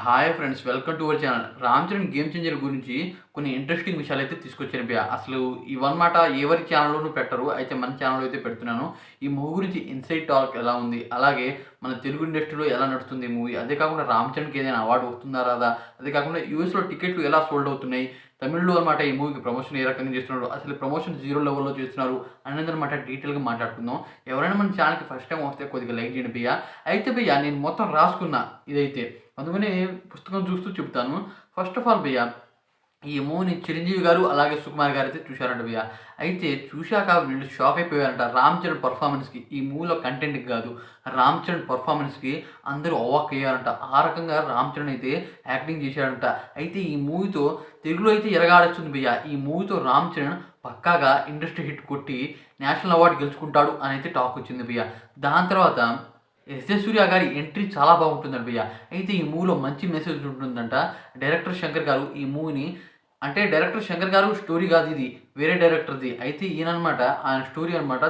Hi friends, welcome to our channel. Ram Charan game changer గురించి కొన్ని interesting విషయాలైతే తీసుకొచ్చాను భయ్య. అసలు ఇవన్నమాట ఎవరి ఛానల్లోనూ పెట్టరు. అయితే మన ఛానల్లో అయితే పెడుతున్నాను. ఈ మూవీ గురించి ఇన్సైడ్ టాక్ ఎలా ఉంది, అలాగే మన తెలుగు ఇండస్ట్రీలో ఎలా నడుస్తుంది ఈ మూవీ, అదే కాకుండా రామ్ చరణ్కి ఏదైనా అవార్డు వస్తుందా రాదా, అదే కాకుండా యూఎస్లో టికెట్లు ఎలా సోల్డ్ అవుతున్నాయి, తమిళ్లో అనమాట ఈ మూవీకి ప్రమోషన్ ఏ రకంగా చేస్తున్నారు, అసలు ప్రమోషన్ జీరో లెవెల్లో చేస్తున్నారు అనేది అనమాట డీటెయిల్గా మాట్లాడుకుందాం. ఎవరైనా మన ఛానల్కి ఫస్ట్ టైం వస్తే కొద్దిగా లైక్ చేయండి భయ్య. అయితే భయ్య నేను మొత్తం రాసుకున్నా ఇదైతే, అందుకనే పుస్తకం చూస్తూ చెప్తాను. ఫస్ట్ ఆఫ్ ఆల్ భయ్య, ఈ మూవీని చిరంజీవి గారు అలాగే సుకుమార్ గారు అయితే చూశారంట భయ్య. అయితే చూశాక వీళ్ళు షాక్ అయిపోయారంట రామ్ చరణ్ పర్ఫార్మెన్స్కి. ఈ మూవీలో కంటెంట్కి కాదు, రామ్ చరణ్ పర్ఫార్మెన్స్కి అందరూ అవాక్ అయ్యారంట. ఆ రకంగా రామ్ చరణ్ అయితే యాక్టింగ్ చేశాడంట. అయితే ఈ మూవీతో తెలుగులో అయితే ఎరగాడొచ్చింది భయ్య. ఈ మూవీతో రామ్ చరణ్ పక్కాగా ఇండస్ట్రీ హిట్ కొట్టి నేషనల్ అవార్డు గెలుచుకుంటాడు అని అయితే టాక్ వచ్చింది భయ్య. దాని తర్వాత ఎస్జే సూర్య గారి ఎంట్రీ చాలా బాగుంటుందండి భయ్య. అయితే ఈ మూవీలో మంచి మెసేజ్ ఉంటుందంట. డైరెక్టర్ శంకర్ గారు ఈ మూవీని, అంటే డైరెక్టర్ శంకర్ గారు స్టోరీ కాదు ఇది, వేరే డైరెక్టర్ది. అయితే ఈయనమాట ఆయన స్టోరీ అనమాట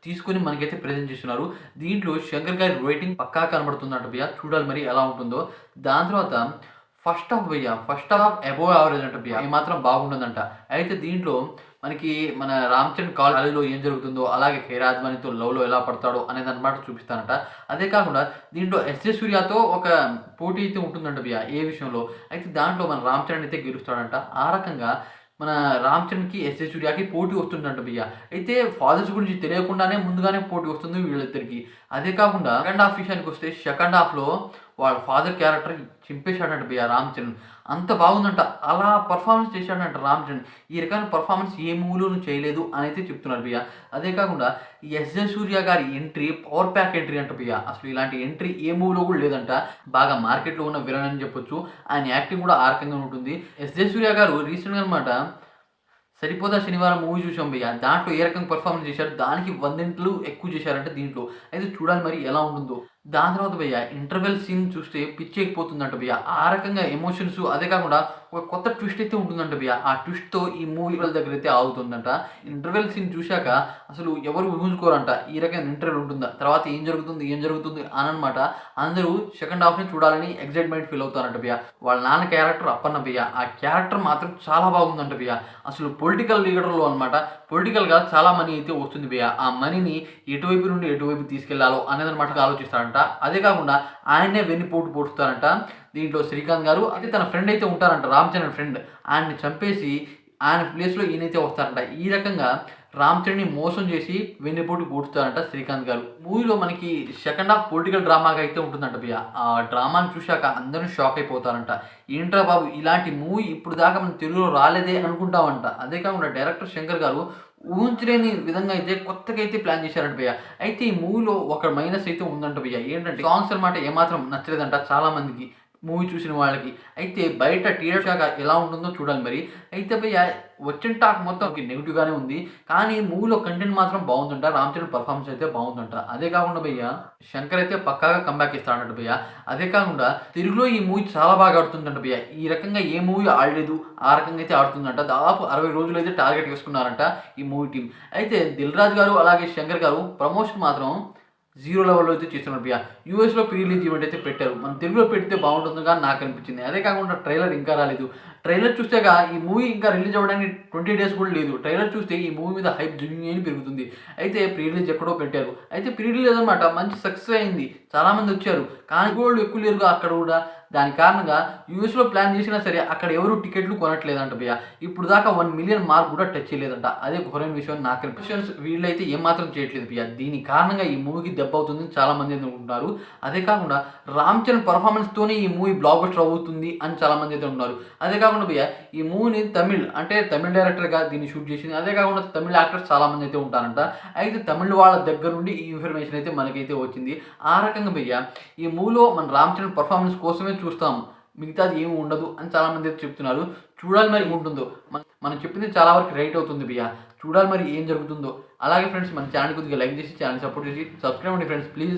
తీసుకొని మనకైతే ప్రజెంట్ చేస్తున్నారు. దీంట్లో శంకర్ గారి రైటింగ్ పక్కా కనబడుతుందంట భయ్య. చూడాలి మరి ఎలా ఉంటుందో. దాని తర్వాత ఫస్ట్ హాఫ్ భయ్య, ఫస్ట్ హాఫ్ అబోవ్ యావరేజ్ అంట భయ్య, మాత్రం బాగుంటుందంట. అయితే దీంట్లో మనకి మన రామ్ చరణ్ కాలేజీలో ఏం జరుగుతుందో, అలాగే ఖైరాజ్మానితో లవ్లో ఎలా పడతాడో అనేది అనమాట చూపిస్తానంట. అదే కాకుండా దీంట్లో ఎస్జే సూర్యతో ఒక పోటీ అయితే ఉంటుందంట భయ్య ఏ విషయంలో. అయితే దాంట్లో మన రామ్ చరణ్ అయితే గెలుస్తాడంట. ఆ రకంగా మన రామ్ చరణ్కి ఎస్జే సూర్యకి పోటీ వస్తుందంట భయ్య. అయితే ఫాదర్స్ గురించి తెలియకుండానే ముందుగానే పోటీ వస్తుంది వీళ్ళిద్దరికి. అదే కాకుండా సెకండ్ హాఫ్ విషయానికి వస్తే, సెకండ్ హాఫ్లో వాళ్ళ ఫాదర్ క్యారెక్టర్ చింపేశాడంట భయ్య రామ్ చరణ్. అంత బాగుందంట. అలా పర్ఫార్మెన్స్ చేశాడంట రామ్ చరణ్. ఈ రకమైన పర్ఫార్మెన్స్ ఏ మూవీలోనూ చేయలేదు అని అయితే చెప్తున్నారు భయ్య. అదే కాకుండా ఎస్జే సూర్య గారి ఎంట్రీ పవర్ ప్యాక్ ఎంట్రీ అంట భయ్య. అసలు ఇలాంటి ఎంట్రీ ఏ మూవీలో కూడా లేదంట. బాగా మార్కెట్లో ఉన్న విలన్ అని చెప్పొచ్చు. ఆయన యాక్టింగ్ కూడా ఆ రకంగా ఉంటుంది. ఎస్జే సూర్య గారు రీసెంట్గా అనమాట సరిపోదా శనివారం మూవీ చూసాం భయ్య. దాంట్లో ఏ రకంగా పర్ఫార్మెన్స్ చేశారు, దానికి 100 ఎక్కువ చేశారంటే దీంట్లో. అయితే చూడాలి మరి ఎలా ఉంటుందో. దాని తర్వాత భయ్య ఇంటర్వెల్ సీన్ చూస్తే పిచ్చెక్కిపోతుందంట భయ్య. ఆ రకంగా ఎమోషన్స్, అదే కాకుండా ఒక కొత్త ట్విస్ట్ అయితే ఉంటుందంట భయ్య. ఆ ట్విస్ట్తో ఈ మూవీ వాళ్ళ దగ్గర అయితే ఆగుతుందంట. ఇంటర్వెల్ సీన్ చూశాక అసలు ఎవరు ఊహించుకోరంట ఈ రకమైన ఇంటర్వెల్ ఉంటుందా, తర్వాత ఏం జరుగుతుంది అని అనమాట. అందరూ సెకండ్ హాఫ్ని చూడాలని ఎగ్జైట్మెంట్ ఫీల్ అవుతారంట భయ్య. వాళ్ళ నాన్న క్యారెక్టర్ అప్పన్న భయ్య. ఆ క్యారెక్టర్ మాత్రం చాలా బాగుందంట భయ్య. అసలు పొలిటికల్ లీడర్లో అనమాట పొలిటికల్గా చాలా మనీ అయితే వస్తుంది భయ్య. ఆ మనీని ఎటువైపు నుండి ఎటువైపు తీసుకెళ్లాలో అనేది అనమాట ఆలోచిస్తారంట. అదే కాకుండా ఆయన్నే వెన్నుపోటు పొడుస్తారంట దీంట్లో శ్రీకాంత్ గారు. అయితే తన ఫ్రెండ్ అయితే ఉంటారంట, రామ్ చరణ్ ఫ్రెండ్, ఆయన్ని చంపేసి ఆయన ప్లేస్లో ఈయనైతే వస్తారంట. ఈ రకంగా రామ్ చరణ్ని మోసం చేసి వెన్నుపోటు పూడుతారంట శ్రీకాంత్ గారు. మూవీలో మనకి సెకండ్ హాఫ్ పొలిటికల్ డ్రామాగా అయితే ఉంటుందంట భయ్య. ఆ డ్రామాని చూశాక అందరూ షాక్ అయిపోతారంట. ఏంట్రా బాబు, ఇలాంటి మూవీ ఇప్పుడు దాకా మన తెలుగులో రాలేదే అనుకుంటామంట. అదే కాకుండా డైరెక్టర్ శంకర్ గారు ఊహించలేని విధంగా అయితే కొత్తగా అయితే ప్లాన్ చేశారంట భయ్య. అయితే ఈ మూవీలో ఒక మైనస్ అయితే ఉందంట భయ్య. ఏంటంటే సాంగ్స్ అనమాట ఏమాత్రం నచ్చలేదంట చాలా మందికి, మూవీ చూసిన వాళ్ళకి. అయితే బయట థియేటర్ శాఖ ఎలా ఉంటుందో చూడాలి మరి. అయితే భయ్య వచ్చిన టాక్ మొత్తం నెగిటివ్గానే ఉంది, కానీ మూవీలో కంటెంట్ మాత్రం బాగుందంట. రామ్ చరణ్ పర్ఫార్మెన్స్ అయితే బాగుందంట. అదే కాకుండా భయ్య శంకర్ అయితే పక్కాగా కంబ్యాక్ ఇస్తాడంట భయ్య. అదే కాకుండా తెలుగులో ఈ మూవీ చాలా బాగా ఆడుతుందంట భయ్య. ఈ రకంగా ఏ మూవీ ఆడలేదు ఆ రకంగా అయితే ఆడుతుందంట. దాదాపు 60 రోజులు అయితే టార్గెట్ వేసుకున్నారంట ఈ మూవీ టీం. అయితే దిల్ రాజు గారు అలాగే శంకర్ గారు ప్రమోషన్ మాత్రం జీరో లెవెల్లో అయితే చేస్తున్నారు భయ్య. యూఎస్లో ప్రీ రిలీజ్ ఈవెంట్ అయితే పెట్టారు. మనం తెలుగులో పెడితే బాగుంటుంది కానీ నాకు అనిపించింది. అదే కాకుండా ట్రైలర్ ఇంకా రాలేదు. ట్రైలర్ చూస్తే ఈ మూవీ ఇంకా రిలీజ్ అవ్వడానికి 20 డేస్ కూడా లేదు. ట్రైలర్ చూస్తే ఈ మూవీ మీద హైప్ జెన్యూన్ పెరుగుతుంది. అయితే ప్రీ రిలీజ్ ఎక్కడో పెట్టారు. అయితే ప్రీ రిలీజ్ అనమాట మంచి సక్సెస్ అయింది, చాలామంది వచ్చారు. కానీ గోల్డ్ ఎక్కువ లేరుగా అక్కడ కూడా. దాని కారణంగా యూఎస్లో ప్లాన్ చేసినా సరే అక్కడ ఎవరు టికెట్లు కొనట్లేదంట భయ్య. ఇప్పుడు దాకా 1 మిలియన్ మార్క్ కూడా టచ్ చేయలేదంట. అదే ఘోరైన విషయం నాకు అనిపిస్తుంది. వీళ్ళైతే ఏమాత్రం చేయట్లేదు భయ్య. దీని కారణంగా ఈ మూవీకి దెబ్బ అవుతుంది చాలా మంది అనుకుంటున్నారు. అదే కాకుండా రామ్ చరణ్ పర్ఫార్మెన్స్తోనే ఈ మూవీ బ్లాక్ బస్టర్ అవుతుంది అని చాలా మంది అయితే ఉన్నారు. అదే కాకుండా భయ్య ఈ మూవీని తమిళ్ డైరెక్టర్గా దీన్ని షూట్ చేసింది. అదే కాకుండా తమిళ యాక్టర్స్ చాలా మంది అయితే ఉంటారంట. అయితే తమిళ వాళ్ళ దగ్గర నుండి ఈ ఇన్ఫర్మేషన్ అయితే మనకైతే వచ్చింది. ఆ రకంగా భయ్య ఈ మూవీలో మన రామ్ చరణ్ పర్ఫార్మెన్స్ కోసమే చూస్తాము, మిగతాది ఏమి ఉండదు అని చాలా మంది అయితే చెప్తున్నారు. చూడాలి మరి ఉంటుందో. మనం చెప్పింది చాలా వరకు రైట్ అవుతుంది భయ్య. చూడాలి మరి ఏం జరుగుతుందో. అలాగే ఫ్రెండ్స్ మన ఛానల్ కొద్దిగా లైక్ చేసి ఛానల్ సపోర్ట్ చేసి సబ్స్క్రైబ్ అండి ఫ్రెండ్స్ ప్లీజ్.